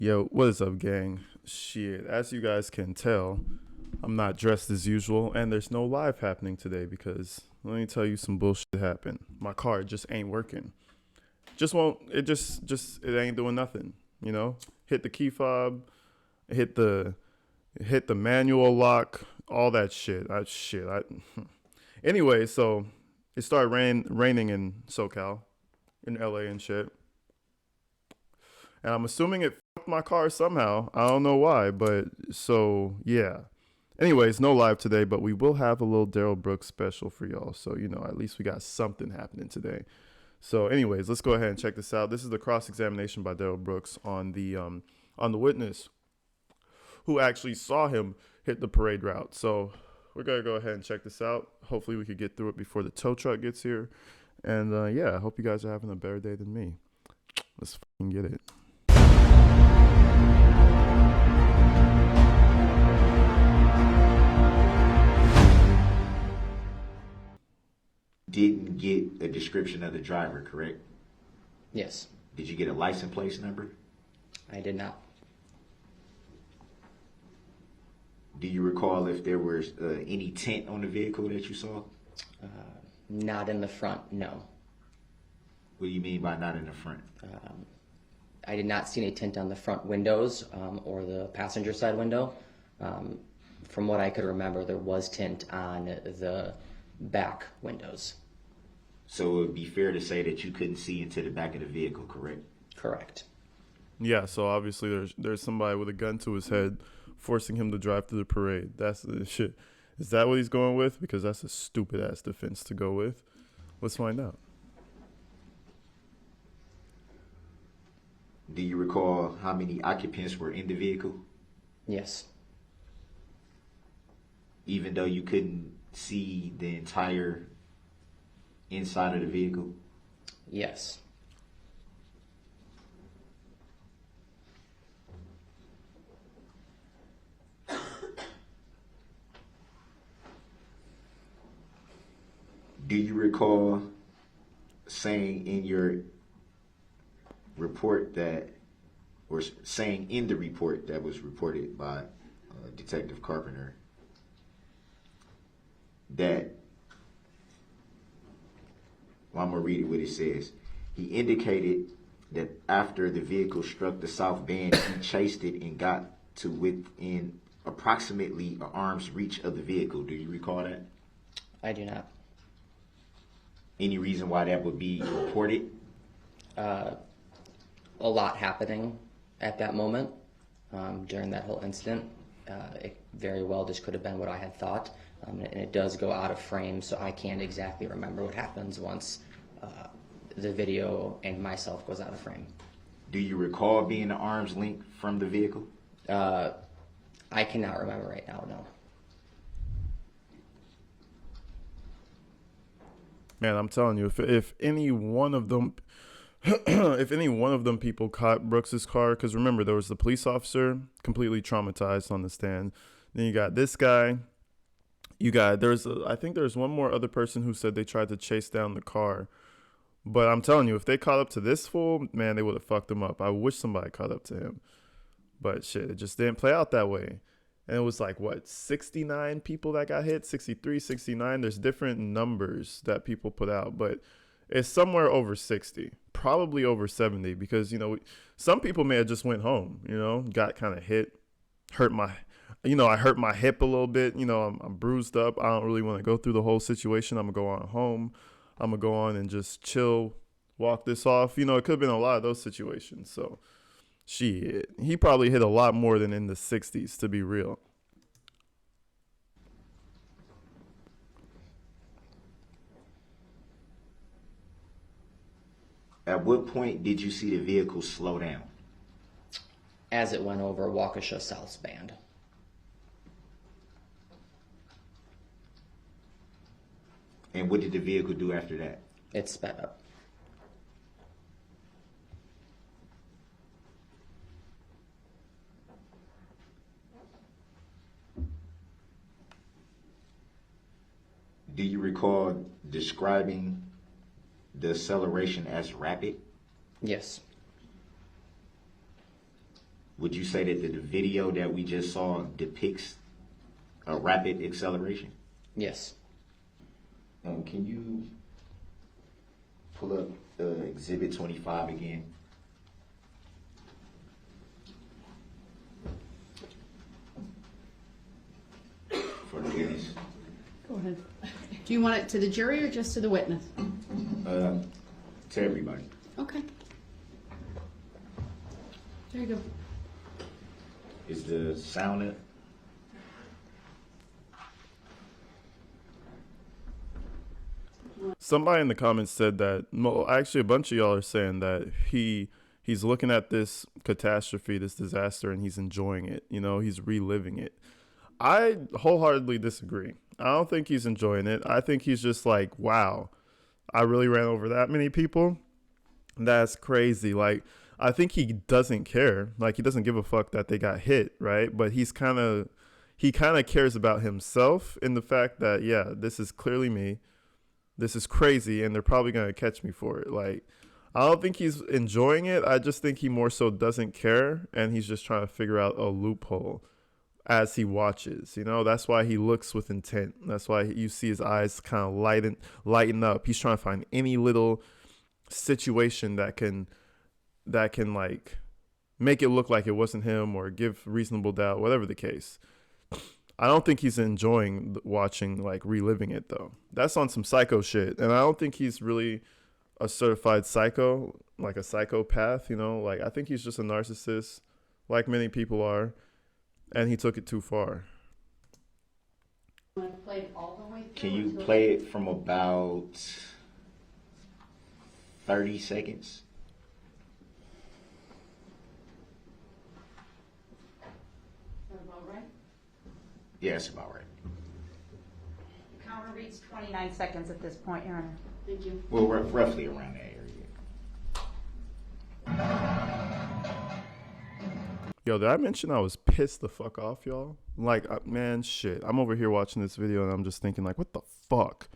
Yo, what is up, gang? Shit, as you guys can tell, I'm not dressed as usual, and there's no live happening today because let me tell you some bullshit happened. My car just ain't working. Just won't. It ain't doing nothing. You know, hit the key fob, hit the hit the manual lock, all that shit. Anyway, so it started raining in SoCal, in LA and shit. And I'm assuming it fucked my car somehow. I don't know why, but so yeah. Anyways, no live today, but we will have a little Darrell Brooks special for y'all. So, at least we got something happening today. So, anyways, let's go ahead and check this out. This is the cross-examination by Darrell Brooks on the witness who actually saw him hit the parade route. So, we're gonna go ahead and check this out. Hopefully, we could get through it before the tow truck gets here. And yeah, I hope you guys are having a better day than me. Let's fucking get it. Didn't get a description of the driver, correct? Yes, Did you get a license plate number? I did not. Do you recall if there was any tint on the vehicle that you saw? Not in the front, no. What do you mean by not in the front? I did not see any tint on the front windows or the passenger side window. From what I could remember, there was tint on the back windows. So it would be fair to say that you couldn't see into the back of the vehicle, correct? Correct. Yeah, so obviously there's somebody with a gun to his head forcing him to drive through the parade. That's the shit. Is that what he's going with? Because that's a stupid ass defense to go with. Let's find out. Do you recall how many occupants were in the vehicle? Yes. Even though you couldn't see the entire inside of the vehicle? Yes. Do you recall saying in your report that, or saying in the report that was reported by Detective Carpenter, that, well, I'm going to read it what it says. He indicated that after the vehicle struck the south bend, he chased it and got to within approximately an arm's reach of the vehicle. Do you recall that? I do not. Any reason why that would be reported? A lot happening at that moment during that whole incident. It very well just could have been what I had thought. And it does go out of frame, so I can't exactly remember what happens once the video and myself goes out of frame. Do you recall being an arm's length from the vehicle? I cannot remember right now, no. Man, I'm telling you, if any one of them if any one of them people caught Brooks's car, because remember there was the police officer completely traumatized on the stand. Then you got this guy. I think there's one more other person who said they tried to chase down the car. But I'm telling you, if they caught up to this fool, man, they would have fucked him up. I wish somebody caught up to him. But shit, it just didn't play out that way. And it was like, 69 people that got hit? 63, 69? There's different numbers that people put out. But it's somewhere over 60. Probably over 70. Because, some people may have just went home, got kind of hit. I hurt my hip a little bit. I'm bruised up. I don't really want to go through the whole situation. I'm going to go on home. I'm going to go on and just chill, walk this off. It could have been a lot of those situations. So, shit. He probably hit a lot more than in the 60s, to be real. At what point did you see the vehicle slow down? As it went over Waukesha South Band. And what did the vehicle do after that? It sped up. Do you recall describing the acceleration as rapid? Yes. Would you say that the video that we just saw depicts a rapid acceleration? Yes. Can you pull up Exhibit 25 again? For the witness. Go ahead. Do you want it to the jury or just to the witness? To everybody. Okay. There you go. Is the sound up? Somebody in the comments said that, well, actually a bunch of y'all are saying that he's looking at this catastrophe, this disaster, and he's enjoying it. You know, he's reliving it. I wholeheartedly disagree. I don't think he's enjoying it. I think he's just like, wow, I really ran over that many people. That's crazy. Like, I think he doesn't care. Like, he doesn't give a fuck that they got hit, right? But he kind of cares about himself in the fact that, yeah, this is clearly me. This is crazy, and they're probably going to catch me for it. Like, I don't think he's enjoying it. I just think he more so doesn't care, and he's just trying to figure out a loophole as he watches. You know, that's why he looks with intent. That's why you see his eyes kind of lighten up. He's trying to find any little situation that can like make it look like it wasn't him or give reasonable doubt, whatever the case. I don't think he's enjoying watching, like, reliving it, though. That's on some psycho shit. And I don't think he's really a certified psycho, like a psychopath, you know? Like, I think he's just a narcissist, like many people are, and he took it too far. Want to play it all the way through? Can you play it from about 30 seconds? Is that about right? Yeah, that's about right. The counter reads 29 seconds at this point, Your Honor. Thank you. Well, roughly around that area. Yo, did I mention I was pissed the fuck off, y'all? Like, man, shit. I'm over here watching this video and I'm just thinking, like, what the fuck?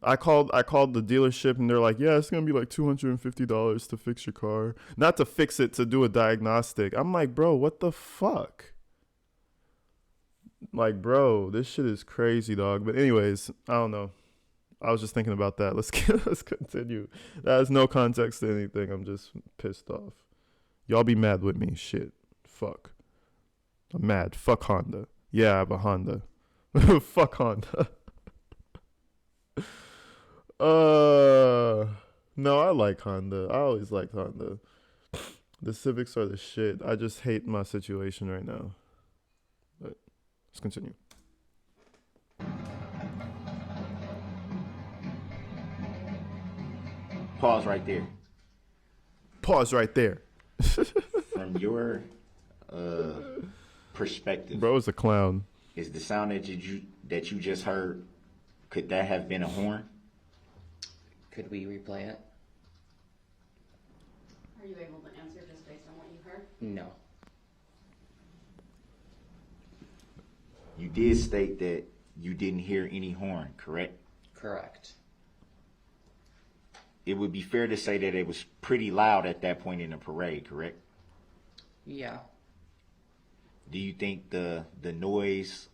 I called the dealership and they're like, yeah, it's gonna be like $250 to fix your car. Not to fix it, to do a diagnostic. I'm like, bro, what the fuck? Like, bro, this shit is crazy, dog. But anyways, I don't know. I was just thinking about that. Let's continue. That has no context to anything. I'm just pissed off. Y'all be mad with me. Shit. Fuck. I'm mad. Fuck Honda. Yeah, I have a Honda. Fuck Honda. No, I like Honda. I always liked Honda. The Civics are the shit. I just hate my situation right now. But let's continue. Pause right there. Pause right there. From your perspective, Bro is a clown. is the sound that you just heard, could that have been a horn? Could we replay it? Are you able to answer just based on what you heard? No. You did state that you didn't hear any horn, correct? Correct. It would be fair to say that it was pretty loud at that point in the parade, correct? Yeah. Do you think the noise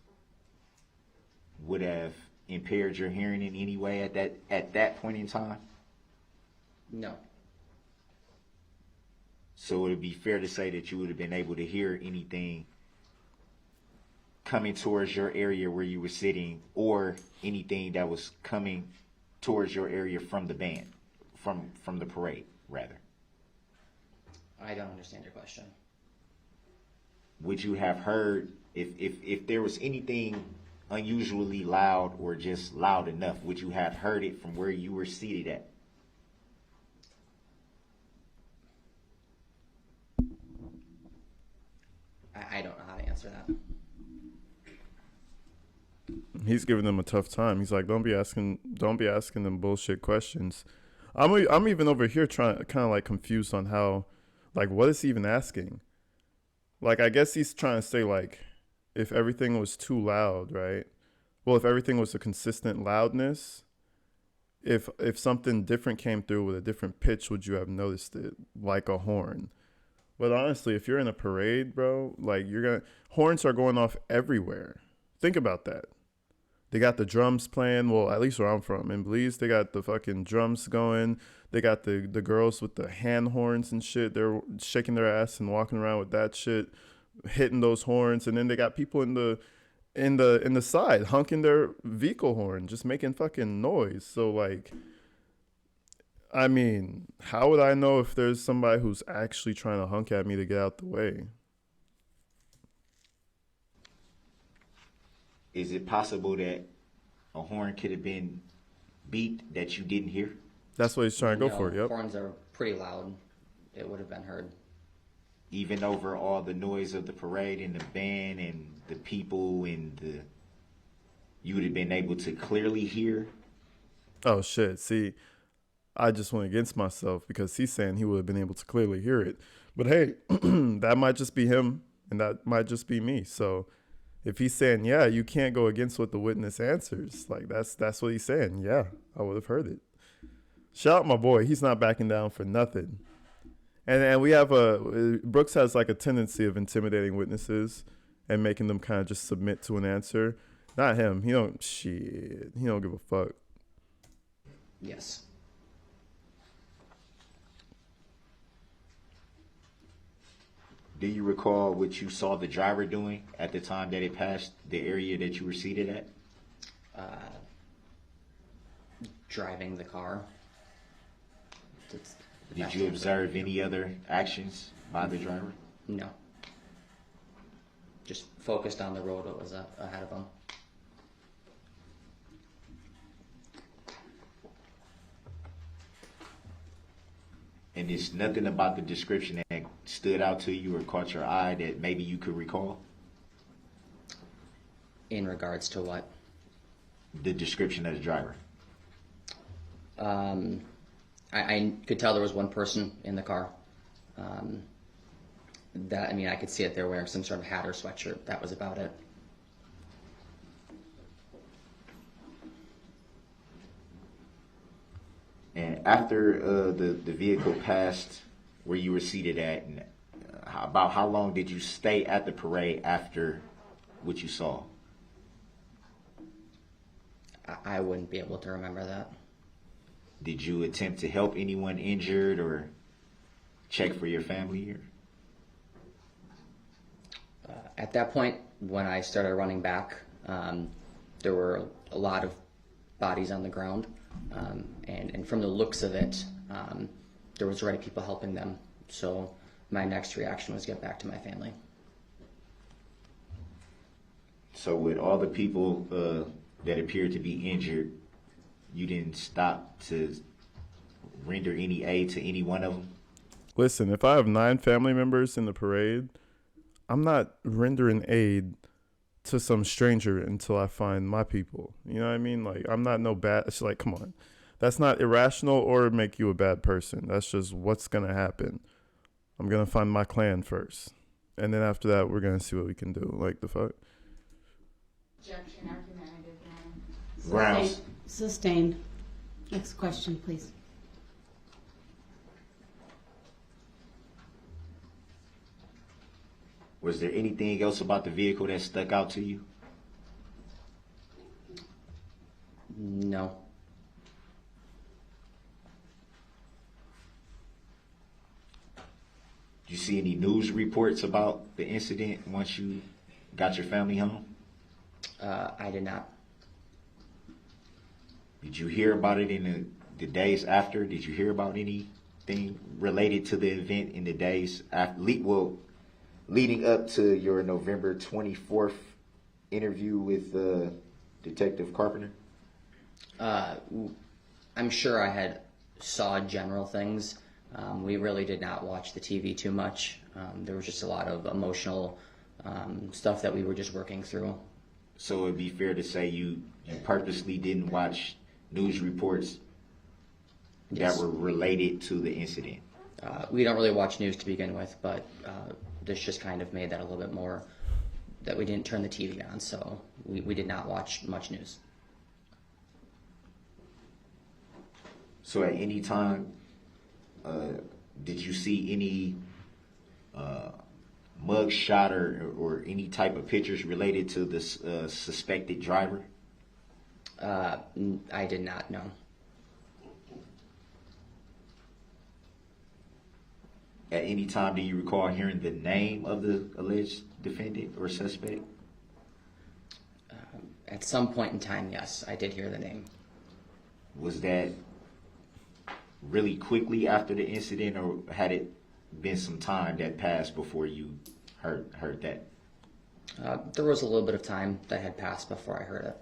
would have impaired your hearing in any way at that point in time? No. So it would be fair to say that you would have been able to hear anything coming towards your area where you were sitting, or anything that was coming towards your area from the band, from the parade, rather. I don't understand your question. Would you have heard, if there was anything unusually loud or just loud enough, would you have heard it from where you were seated at? I don't know how to answer that. He's giving them a tough time. He's like, don't be asking them bullshit questions. I'm even over here trying, kind of like confused on how, like, what is he even asking? Like, I guess he's trying to say, like, if everything was too loud, right? Well, if everything was a consistent loudness, if something different came through with a different pitch, would you have noticed it, like a horn? But honestly, if you're in a parade, bro, like horns are going off everywhere. Think about that. They got the drums playing. Well, at least where I'm from, in Belize, they got the fucking drums going. They got the girls with the hand horns and shit. They're shaking their ass and walking around with that shit, hitting those horns. And then they got people in the side honking their vehicle horn, just making fucking noise. So like, I mean, how would I know if there's somebody who's actually trying to hunk at me to get out the way? Is it possible that a horn could have been beat that you didn't hear? That's what he's trying to go No, for. Yep. horns are pretty loud. It would have been heard. Even over all the noise of the parade and the band and the people you would have been able to clearly hear? Oh shit. See, I just went against myself because he's saying he would have been able to clearly hear it. But hey, that might just be him and that might just be me. So if he's saying, yeah, you can't go against what the witness answers, like that's what he's saying. Yeah, I would have heard it. Shout out my boy. He's not backing down for nothing. And we have Brooks has like a tendency of intimidating witnesses and making them kind of just submit to an answer. Not him. He don't give a fuck. Yes. Do you recall what you saw the driver doing at the time that it passed the area that you were seated at? Driving the car. Did you observe any other actions by the driver? No. Just focused on the road that was ahead of him. And there's nothing about the description that stood out to you or caught your eye that maybe you could recall? In regards to what? The description of the driver. I could tell there was one person in the car. I could see it. They were wearing some sort of hat or sweatshirt. That was about it. And after the vehicle passed where you were seated at, and about how long did you stay at the parade after what you saw? I wouldn't be able to remember that. Did you attempt to help anyone injured or check for your family here? At that point, when I started running back, there were a lot of bodies on the ground. And from the looks of it, there was already people helping them. So my next reaction was get back to my family. So with all the people that appeared to be injured, you didn't stop to render any aid to any one of them? Listen, if I have 9 family members in the parade, I'm not rendering aid to some stranger until I find my people. You know what I mean? Like, I'm not no bad. It's like, come on. That's not irrational or make you a bad person. That's just what's going to happen. I'm going to find my clan first. And then after that, we're going to see what we can do. Like, the fuck? Objection, argumentative, Grounds. Sustained. Next question, please. Was there anything else about the vehicle that stuck out to you? No. Did you see any news reports about the incident once you got your family home? I did not. Did you hear about it in the days after? Did you hear about anything related to the event in the days after? Leading up to your November 24th interview with Detective Carpenter? I'm sure I had saw general things. We really did not watch the TV too much. There was just a lot of emotional stuff that we were just working through. So it'd be fair to say you purposely didn't watch news reports Yes. that were related to the incident? We don't really watch news to begin with, but this just kind of made that a little bit more, that we didn't turn the TV on, so we did not watch much news. So at any time, did you see any mug shot or any type of pictures related to the suspected driver? I did not know. At any time, do you recall hearing the name of the alleged defendant or suspect? At some point in time, yes, I did hear the name. Was that really quickly after the incident, or had it been some time that passed before you heard that? There was a little bit of time that had passed before I heard it.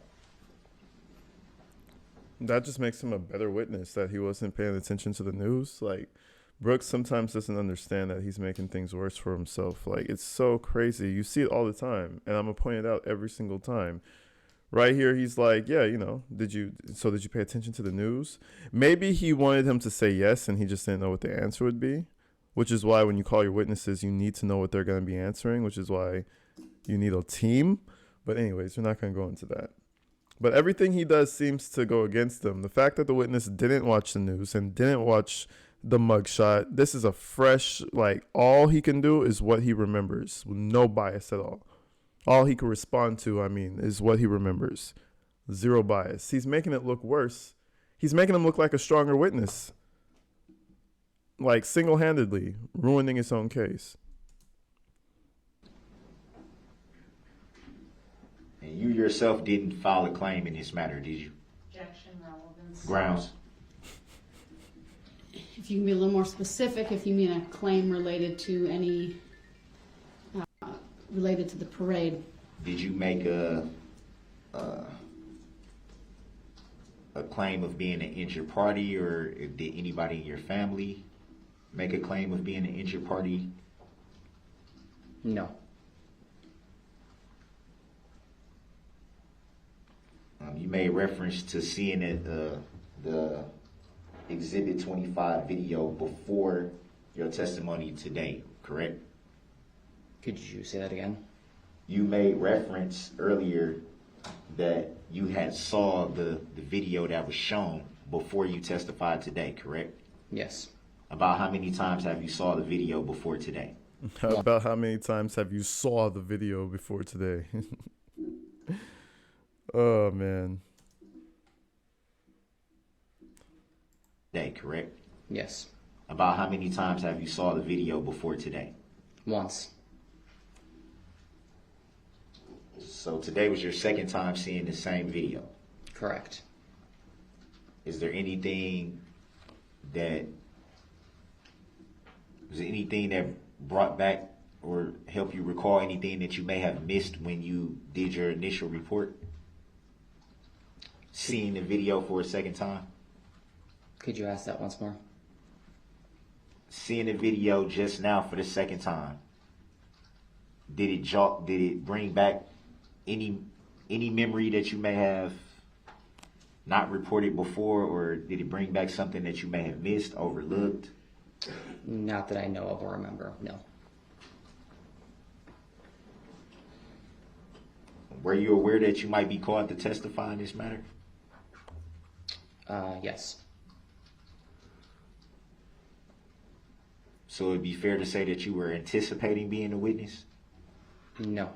That just makes him a better witness that he wasn't paying attention to the news. Like, Brooks sometimes doesn't understand that he's making things worse for himself. Like, it's so crazy. You see it all the time, and I'm going to point it out every single time. Right here, he's like, yeah, did you pay attention to the news? Maybe he wanted him to say yes, and he just didn't know what the answer would be, which is why when you call your witnesses, you need to know what they're going to be answering, which is why you need a team. But anyways, we're not going to go into that. But everything he does seems to go against him. The fact that the witness didn't watch the news and didn't watch the mugshot, this is a fresh, like, all he can do is what he remembers, with no bias at all. All he can respond to, is what he remembers. Zero bias. He's making it look worse. He's making him look like a stronger witness. Like, single-handedly ruining his own case. And you yourself didn't file a claim in this matter, did you? Objection, relevance. Grounds. If you can be a little more specific, if you mean a claim related to any, related to the parade. Did you make a claim of being an injured party, or did anybody in your family make a claim of being an injured party? No. You made reference to seeing the Exhibit 25 video before your testimony today, correct? Could you say that again? You made reference earlier that you had saw the video that was shown before you testified today, correct? Yes. About how many times have you saw the video before today? About how many times have you saw the video before today? Oh, man. Today, correct? Yes. About how many times have you saw the video before today? Once. So today was your second time seeing the same video. Correct. Is there anything that brought back or help you recall anything that you may have missed when you did your initial report? Seeing the video for a second time? Could you ask that once more? Seeing the video just now for the second time, did it bring back any memory that you may have not reported before, or did it bring back something that you may have missed, overlooked? Not that I know of or remember, no. Were you aware that you might be called to testify in this matter? Yes. So it'd be fair to say that you were anticipating being a witness? No.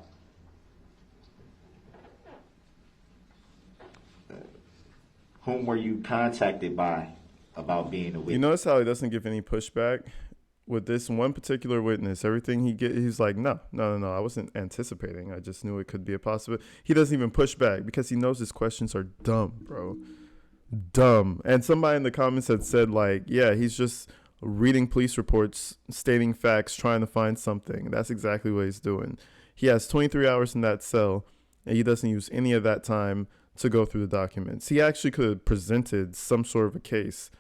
Whom were you contacted by about being a witness? You notice how he doesn't give any pushback? With this one particular witness, everything he's like, no, I wasn't anticipating. I just knew it could be a possibility. He doesn't even push back because he knows his questions are dumb, bro. Dumb. And somebody in the comments had said, like, yeah, he's just reading police reports, stating facts, trying to find something. That's exactly what he's doing. He has 23 hours in that cell, and he doesn't use any of that time to go through the documents. He actually could have presented some sort of a case.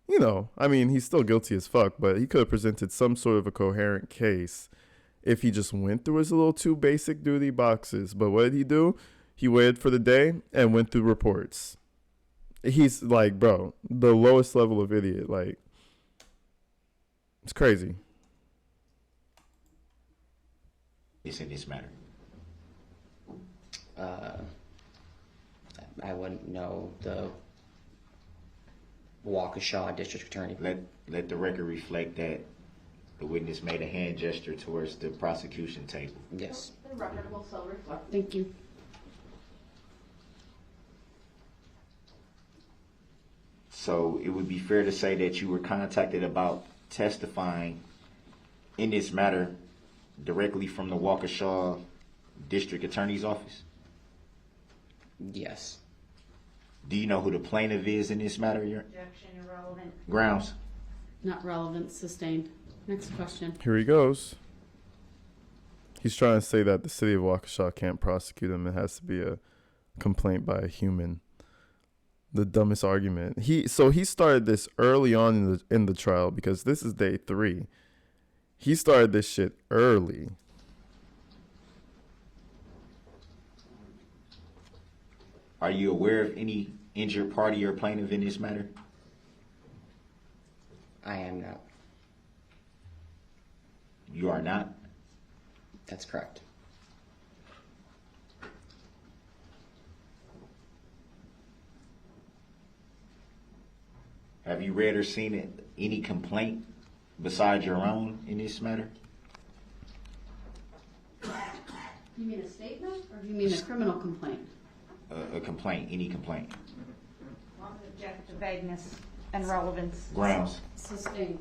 He's still guilty as fuck, but he could have presented some sort of a coherent case if he just went through his little 2 basic duty boxes. But what did he do? He waited for the day and went through reports. He's like, bro, the lowest level of idiot. Like, it's crazy. It's in this matter. I wouldn't know the Waukesha District Attorney. Let the record reflect that The witness made a hand gesture towards the prosecution table. Yes. The record will so reflect. Thank you. So it would be fair to say that you were contacted about testifying in this matter directly from the Waukesha District Attorney's Office? Yes. Do you know who the plaintiff is in this matter? Objection, irrelevant. Grounds. Not relevant, sustained. Next question. Here he goes. He's trying to say that the city of Waukesha can't prosecute him. It has to be a complaint by a human. The dumbest argument. He started this early on in the trial because this is day 3. He started this shit early. Are you aware of any injured party or plaintiff in this matter? I am not. You are not? That's correct. Have you read or seen any complaint besides your own in this matter? You mean a statement or do you mean a criminal complaint? A complaint, any complaint. One would object to vagueness and relevance. Grounds. Sustained.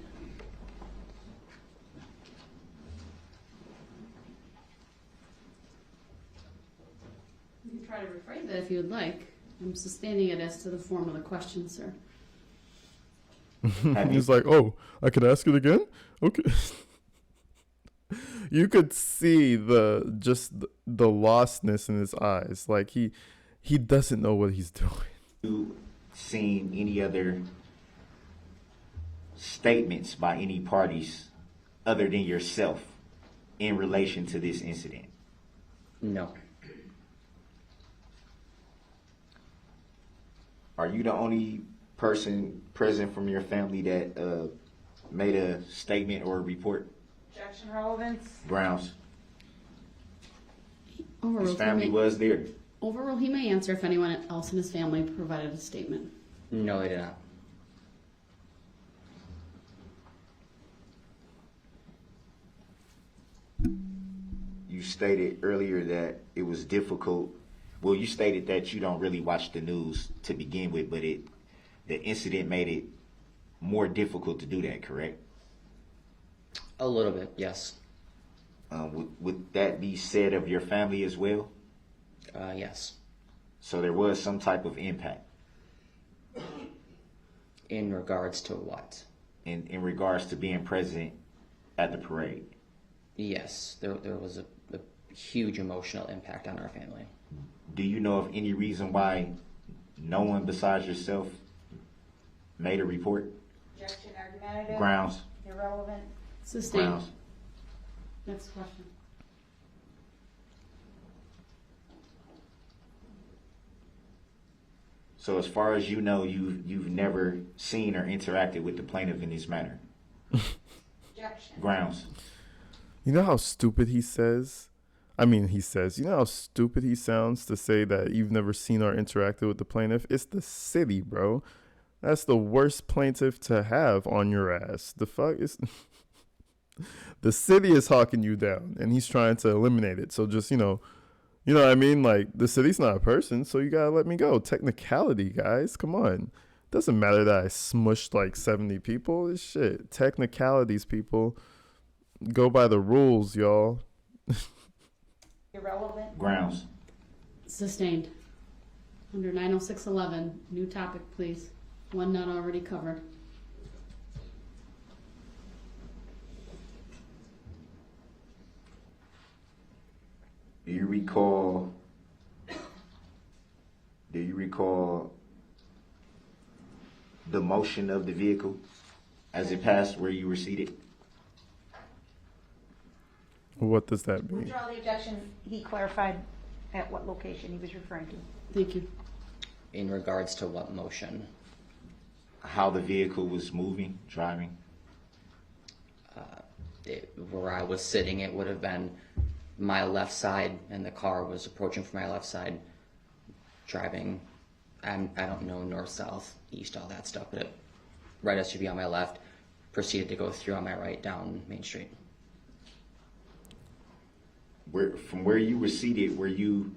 You can try to rephrase it if you would like. I'm sustaining it as to the form of the question, sir. He's like, oh, I can ask it again? Okay. You could see the lostness in his eyes. Like he doesn't know what he's doing. You seen any other statements by any parties other than yourself in relation to this incident? No. Are you the only person present from your family that made a statement or a report? Objection, relevance. Grounds. Overruled. His family was there. Overruled. He may answer if anyone else in his family provided a statement. No, I did not. You stated earlier that it was difficult. Well, you stated that you don't really watch the news to begin with, but the incident made it more difficult to do that, correct? A little bit, yes. Would that be said of your family as well? Yes. So there was some type of impact. In regards to what? In regards to being present at the parade. Yes, there was a huge emotional impact on our family. Do you know of any reason why no one besides yourself made a report? Objection, argumentative. Grounds. Irrelevant. Sustained. Grounds. Next question. So as far as you know, you've never seen or interacted with the plaintiff in this matter. Objection. Grounds. You know how stupid he says? You know how stupid he sounds to say that you've never seen or interacted with the plaintiff? It's the city, bro. That's the worst plaintiff to have on your ass. The fuck is... The city is hawking you down, and he's trying to eliminate it. So just, you know what I mean? Like, the city's not a person, so you gotta let me go. Technicality, guys. Come on. Doesn't matter that I smushed like 70 people. It's shit. Technicalities, people. Go by the rules, y'all. Irrelevant. Grounds. Sustained. Under 906.11, new topic, please. One not already covered. Do you recall the motion of the vehicle as it passed where you were seated? What does that mean? Withdraw the objection. He clarified at what location he was referring to. Thank you. In regards to what motion? How the vehicle was moving, driving? Where I was sitting, it would have been my left side, and the car was approaching from my left side, driving. I don't know, north, south, east, all that stuff, but right as to be on my left, proceeded to go through on my right down Main Street. From where you were you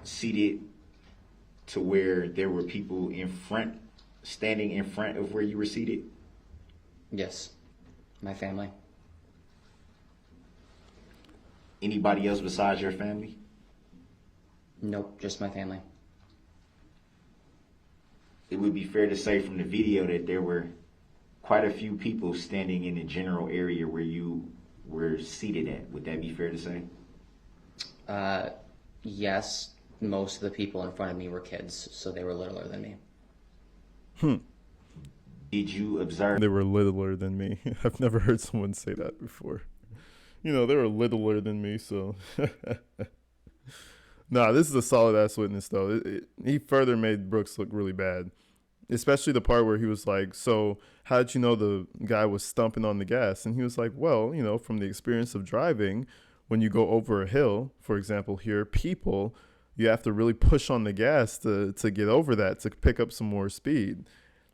seated to where there were people standing in front of where you were seated? Yes, my family. Anybody else besides your family? Nope, just my family. It would be fair to say from the video that there were quite a few people standing in the general area where you were seated at. Would that be fair to say? Yes, most of the people in front of me were kids, so they were littler than me. Did you observe? They were littler than me. I've never heard someone say that before. You know, they were littler than me, so. Nah, this is a solid ass witness, though. He further made Brooks look really bad, especially the part where he was like, so how did you know the guy was stumping on the gas? And he was like, well, you know, from the experience of driving, when you go over a hill, for example, here, you have to really push on the gas to get over that, to pick up some more speed.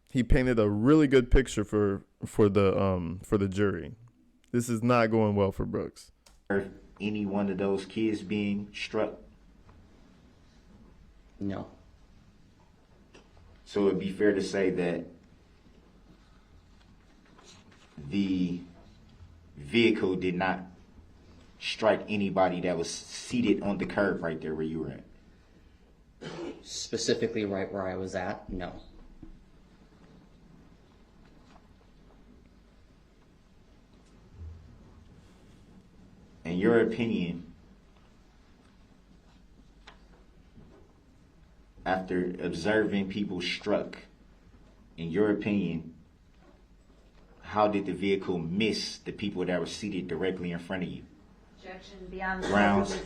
He painted a really good picture for the jury. This is not going well for Brooks. Any one of those kids being struck? No. So it'd be fair to say that the vehicle did not strike anybody that was seated on the curb right there where you were at? Specifically right where I was at, no. In your opinion, after observing people struck, in your opinion, how did the vehicle miss the people that were seated directly in front of you? Objection beyond Grounds.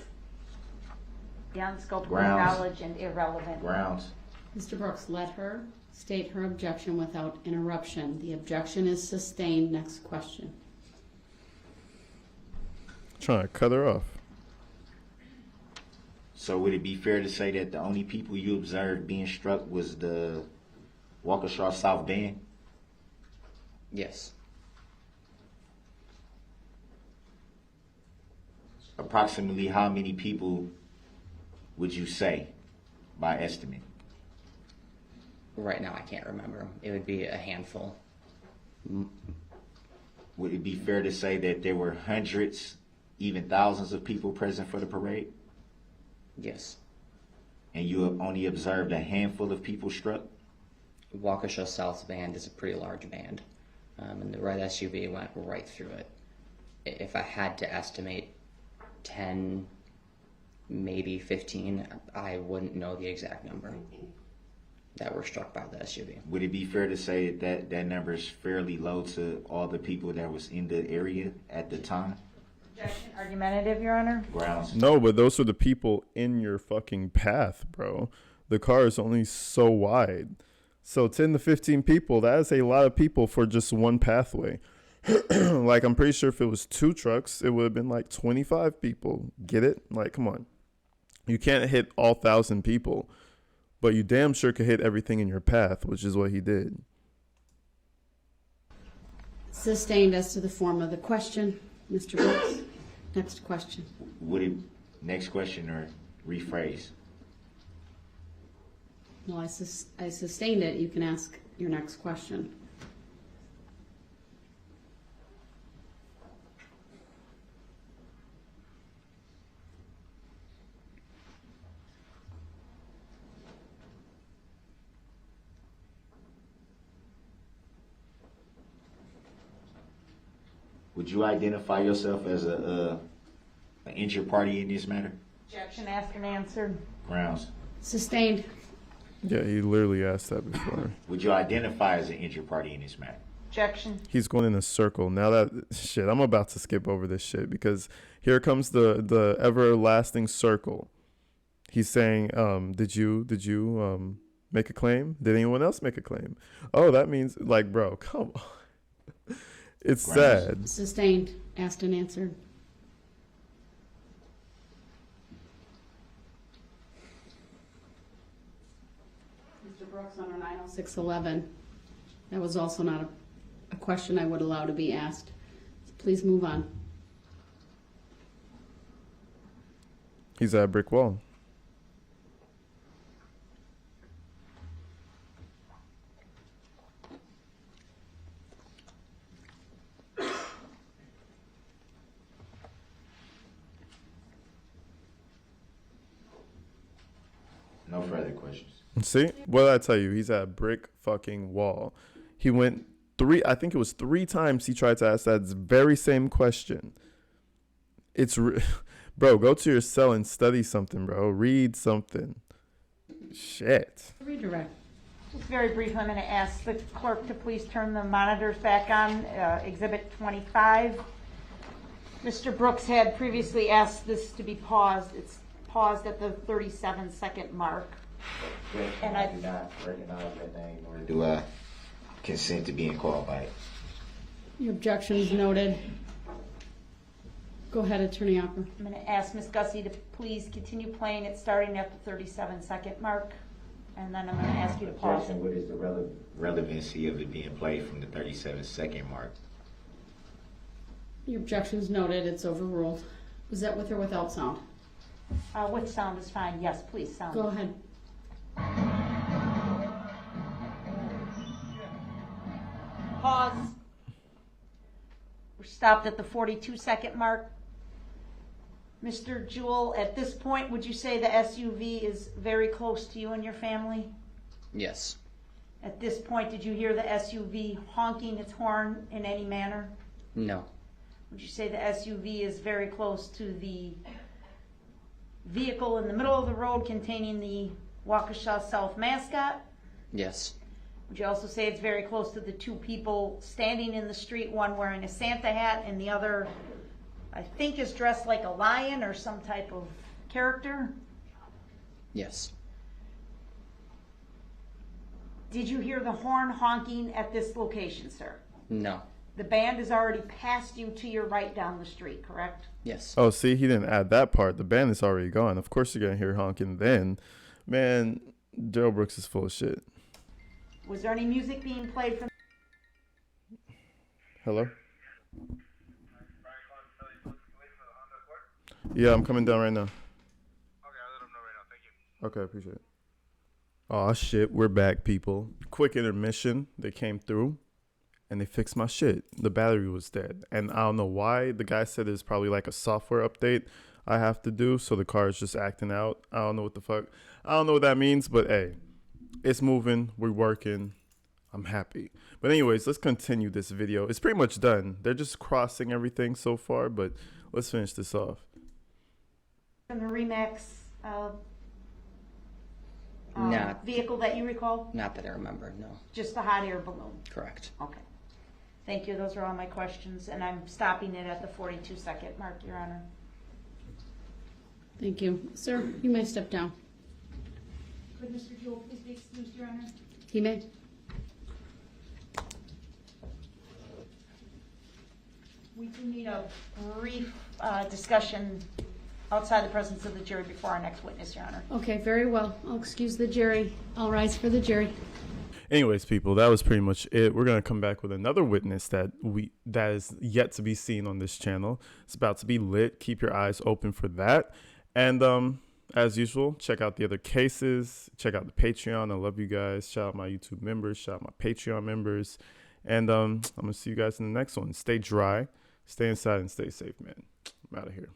beyond scope of Grounds. knowledge and irrelevant. Grounds. Mr. Brooks, let her state her objection without interruption. The objection is sustained. Next question. Trying to cut her off. So would it be fair to say that the only people you observed being struck was the Waukesha South Band? Yes. Approximately how many people would you say by estimate? Right now I can't remember. It would be a handful. Would it be fair to say that there were hundreds, even thousands of people present for the parade? Yes. And you have only observed a handful of people struck? Waukesha South Band is a pretty large band, and the red SUV went right through it. If I had to estimate 10, maybe 15, I wouldn't know the exact number that were struck by the SUV. Would it be fair to say that that number is fairly low to all the people that was in the area at the time? Objection argumentative, Your Honor. Grounds. No, but those are the people in your fucking path, bro. The car is only so wide. So 10 to 15 people, that is a lot of people for just one pathway. Like, I'm pretty sure if it was 2 trucks, it would have been like 25 people. Get it? Like, come on. You can't hit all 1,000 people, but you damn sure could hit everything in your path, which is what he did. Sustained as to the form of the question. Mr. Brooks, next question. Would it, next question or rephrase? No, I sustained it. You can ask your next question. Would you identify yourself as an injured party in this matter? Objection asked and answered. Grounds. Sustained. Yeah, he literally asked that before. Would you identify as an injured party in this matter? Objection. He's going in a circle. Now that shit, I'm about to skip over this shit because here comes the everlasting circle. He's saying, did you make a claim? Did anyone else make a claim? Oh, that means, like, bro, come on. It's sad. Sustained. Asked and answered. Mr. Brooks, under 90611, that was also not a question I would allow to be asked. So please move on. He's at a brick wall. No further questions. See? What did I tell you? He's at a brick fucking wall. He went I think it was 3 times he tried to ask that very same question. Bro, go to your cell and study something, bro. Read something. Shit. Redirect. Just very briefly, I'm going to ask the clerk to please turn the monitors back on. Exhibit 25. Mr. Brooks had previously asked this to be paused. It's paused at the 37-second mark. And I do not recognize that name, nor do I consent to being called by it. Your objection is noted. Go ahead, Attorney Opper. I'm going to ask Ms. Gussie to please continue playing it starting at the 37-second mark. And then I'm going to ask you to pause. What is the relevancy of it being played from the 37-second mark? Your objection is noted. It's overruled. Was that with or without sound? With sound is fine. Yes, please, sound. Go ahead. Pause. We're stopped at the 42-second mark. Mr. Jewell, at this point, would you say the SUV is very close to you and your family? Yes. At this point, did you hear the SUV honking its horn in any manner? No. Would you say the SUV is very close to the vehicle in the middle of the road containing the Waukesha South mascot? Yes. Would you also say it's very close to the 2 people standing in the street, one wearing a Santa hat and the other, I think, is dressed like a lion or some type of character? Yes. Did you hear the horn honking at this location, sir? No. The band is already past you to your right down the street, correct? Yes. Oh, see, he didn't add that part. The band is already gone. Of course you're going to hear honking then. Man, Darrell Brooks is full of shit. Was there any music being played from? Hello? Yeah, I'm coming down right now. Okay, I'll let him know right now. Thank you. Okay, appreciate it. Oh shit, we're back, people. Quick intermission. They came through and they fixed my shit. The battery was dead. And I don't know why. The guy said it's probably like a software update I have to do, so the car is just acting out. I don't know what the fuck. I don't know what that means, but hey, it's moving. We're working. I'm happy. But anyways, let's continue this video. It's pretty much done. They're just crossing everything so far, but let's finish this off. From the Remax Not- vehicle that you recall? Not that I remember, no. Just the hot air balloon? Correct. Okay. Thank you. Those are all my questions, and I'm stopping it at the 42-second mark, Your Honor. Thank you. Sir, you may step down. Could Mr. Jewell please be excused, Your Honor? He may. We do need a brief discussion outside the presence of the jury before our next witness, Your Honor. Okay, very well. I'll excuse the jury. I'll rise for the jury. Anyways, people, that was pretty much it. We're gonna come back with another witness that is yet to be seen on this channel. It's about to be lit. Keep your eyes open for that. And as usual, check out the other cases. Check out the Patreon. I love you guys. Shout out my YouTube members. Shout out my Patreon members. And I'm gonna see you guys in the next one. Stay dry, stay inside, and stay safe, man. I'm out of here.